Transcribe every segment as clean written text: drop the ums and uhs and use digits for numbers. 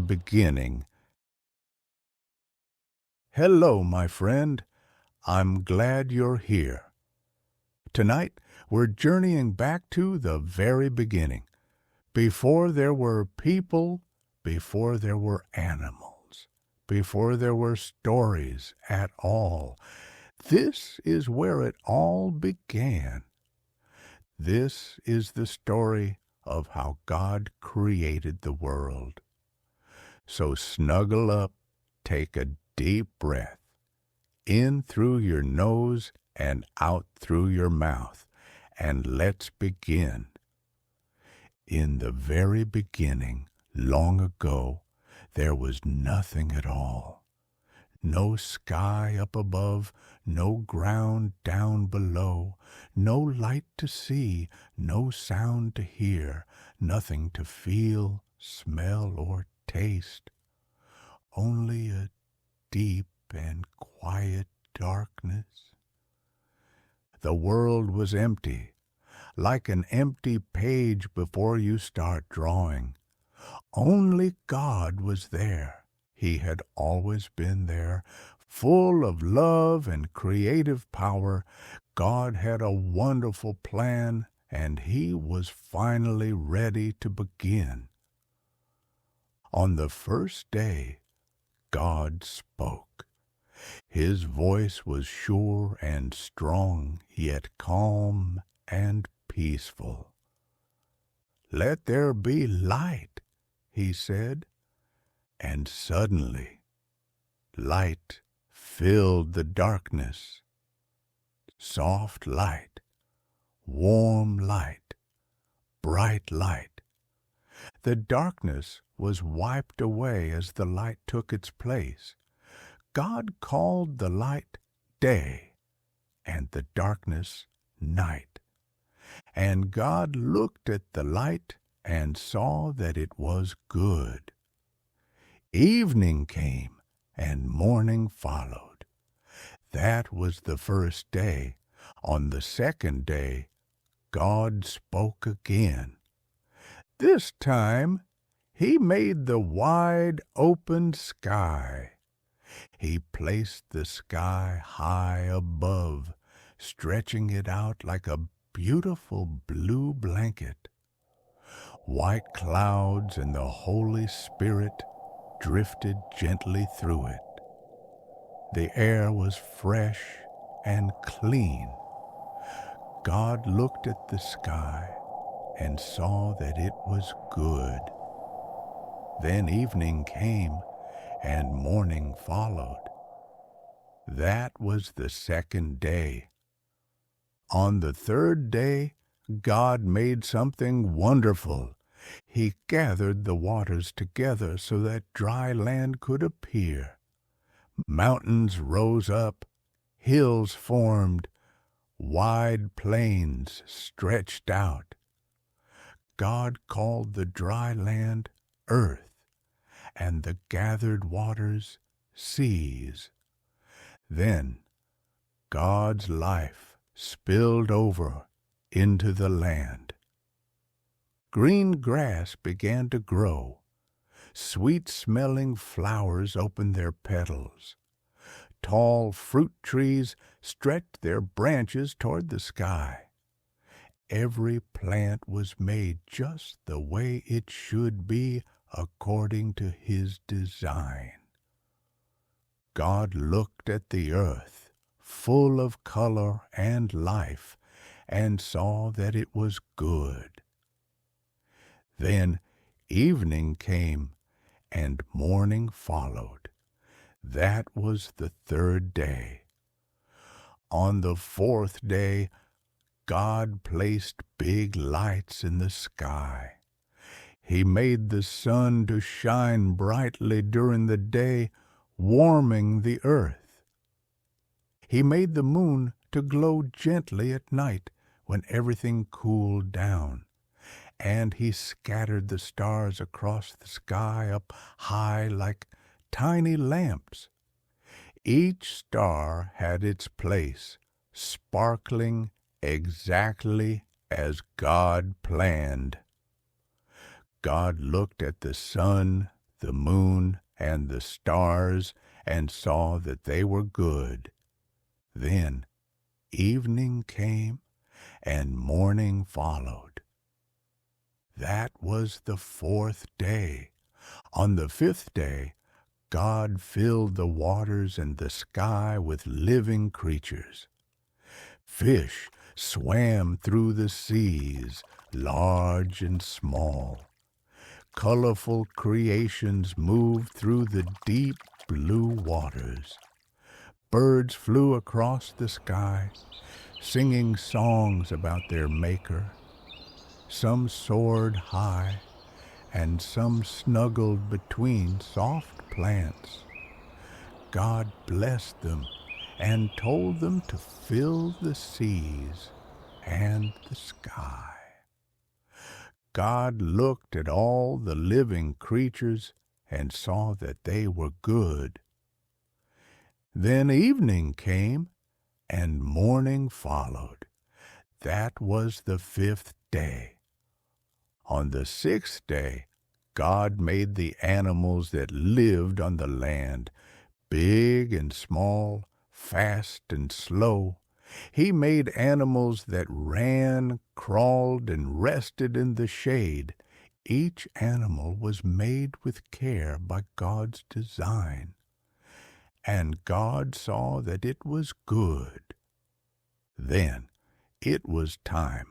the beginning. Hello, my friend. I'm glad you're here. Tonight, we're journeying back to the very beginning. Before there were people, before there were animals, before there were stories at all. This is where it all began. This is the story of how God created the world. So snuggle up, take a deep breath, in through your nose and out through your mouth, and let's begin. In the very beginning, long ago, there was nothing at all. No sky up above, no ground down below, no light to see, no sound to hear, nothing to feel, smell, or taste. Only a deep and quiet darkness. The world was empty, like an empty page before you start drawing. Only God was there. He had always been there, full of love and creative power. God had a wonderful plan, and He was finally ready to begin. On the first day, God spoke. His voice was sure and strong, yet calm and peaceful. "Let there be light," He said. And suddenly, light filled the darkness. Soft light, warm light, bright light. The darkness was wiped away as the light took its place. God called the light day, and the darkness night. And God looked at the light and saw that it was good. Evening came, and morning followed. That was the first day. On the second day, God spoke again. This time, He made the wide open sky. He placed the sky high above, stretching it out like a beautiful blue blanket. White clouds and the Holy Spirit drifted gently through it. The air was fresh and clean. God looked at the sky and saw that it was good. Then evening came and morning followed. That was the second day. On the third day, God made something wonderful. He gathered the waters together so that dry land could appear. Mountains rose up, hills formed, wide plains stretched out. God called the dry land earth, and the gathered waters seas. Then God's life spilled over into the land. Green grass began to grow. Sweet-smelling flowers opened their petals. Tall fruit trees stretched their branches toward the sky. Every plant was made just the way it should be according to His design. God looked at the earth, full of color and life, and saw that it was good. Then evening came, and morning followed. That was the third day. On the fourth day, God placed big lights in the sky. He made the sun to shine brightly during the day, warming the earth. He made the moon to glow gently at night when everything cooled down. And He scattered the stars across the sky up high like tiny lamps. Each star had its place, sparkling exactly as God planned. God looked at the sun, the moon and the stars, and saw that they were good. Then evening came, and morning followed. That was the 4th day. On the 5th day, God filled the waters and the sky with living creatures. Fish swam through the seas, large and small. Colorful creations moved through the deep blue waters. Birds flew across the sky, singing songs about their maker. Some soared high, and some snuggled between soft plants. God blessed them and told them to fill the seas and the sky. God looked at all the living creatures and saw that they were good. Then evening came, and morning followed. That was the 5th day. On the 6th day, God made the animals that lived on the land, big and small, fast and slow. He made animals that ran, crawled, and rested in the shade. Each animal was made with care by God's design. And God saw that it was good. Then it was time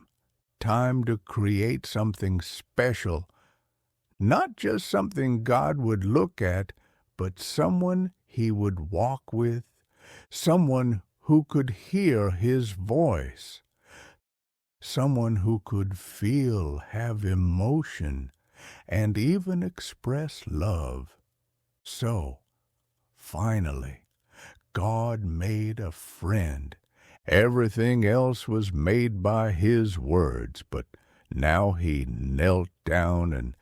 to create something special, not just something God would look at, but someone he would walk with, someone who could hear his voice, someone who could feel, have emotion, and even express love. So, finally, God made a friend. Everything else was made by his words, but now he knelt down and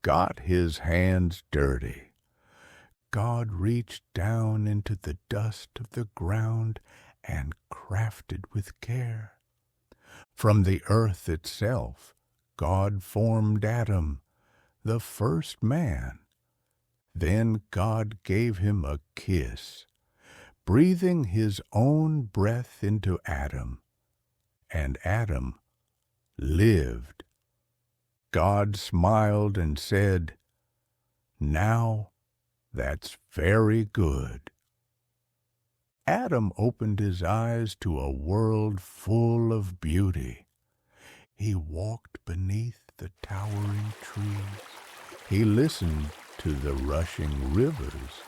got his hands dirty. God reached down into the dust of the ground and crafted with care. From the earth itself, God formed Adam, the first man. Then God gave him a kiss, breathing his own breath into Adam, and Adam lived. God smiled and said, "Now that's very good." Adam opened his eyes to a world full of beauty. He walked beneath the towering trees. He listened to the rushing rivers,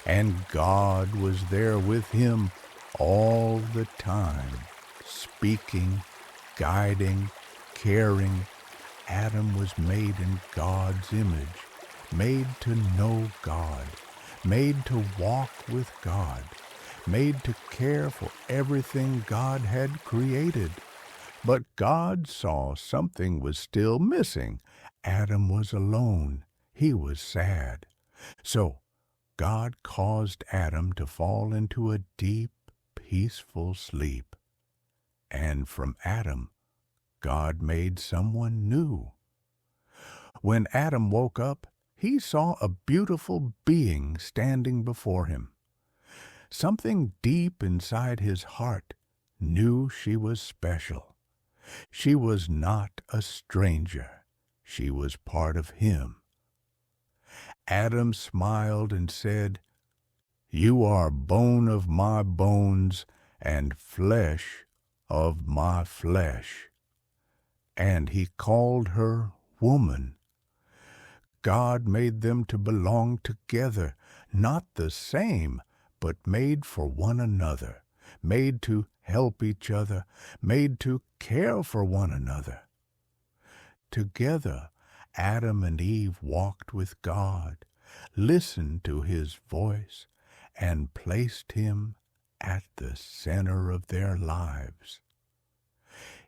and God was there with him all the time, speaking, guiding, caring. Adam was made in God's image, made to know God, made to walk with God, made to care for everything God had created. But God saw something was still missing. Adam was alone. He was sad. So God caused Adam to fall into a deep, peaceful sleep. And from Adam, God made someone new. When Adam woke up, he saw a beautiful being standing before him. Something deep inside his heart knew she was special. She was not a stranger. She was part of him. Adam smiled and said, "You are bone of my bones and flesh of my flesh." And he called her woman. God made them to belong together, not the same, but made for one another, made to help each other, made to care for one another. Together, Adam and Eve walked with God, listened to his voice, and placed him at the center of their lives.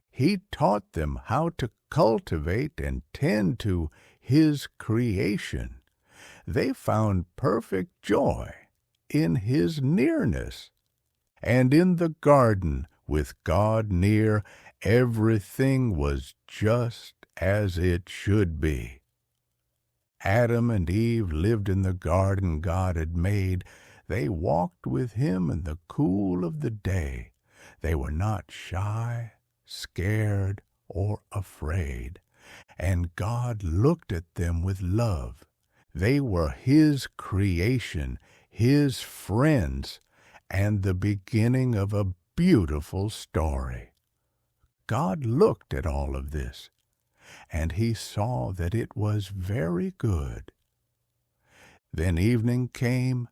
He taught them how to cultivate and tend to his creation. They found perfect joy in his nearness. And in the garden, with God near, everything was just as it should be. Adam and Eve lived in the garden God had made. They walked with him in the cool of the day. They were not shy, scared, or afraid. And God looked at them with love. They were his creation, his friends, and the beginning of a beautiful story. God looked at all of this, and he saw that it was very good. Then evening came,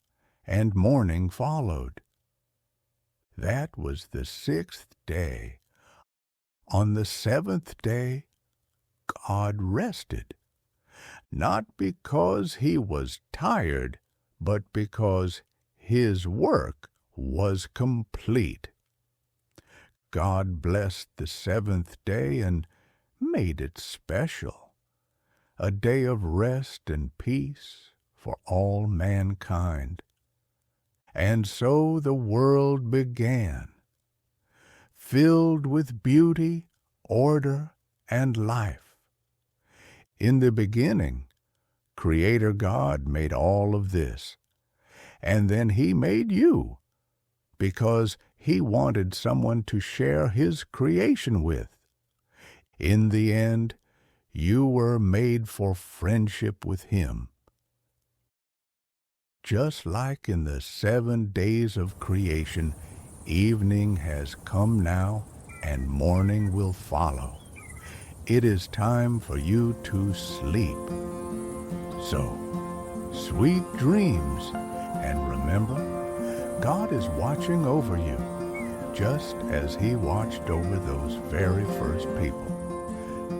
and morning followed. That was the 6th day. On the 7th day, God rested, not because he was tired, but because his work was complete. God blessed the 7th day and made it special, a day of rest and peace for all mankind. And so the world began, filled with beauty, order, and life. In the beginning, Creator God made all of this, and then he made you, because he wanted someone to share his creation with. In the end, you were made for friendship with him. Just like in the 7 days of creation, evening has come now, and morning will follow. It is time for you to sleep. So, sweet dreams, and remember, God is watching over you, just as he watched over those very first people.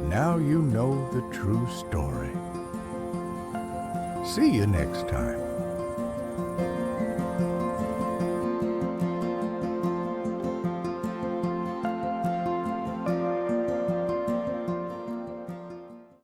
Now you know the true story. See you next time.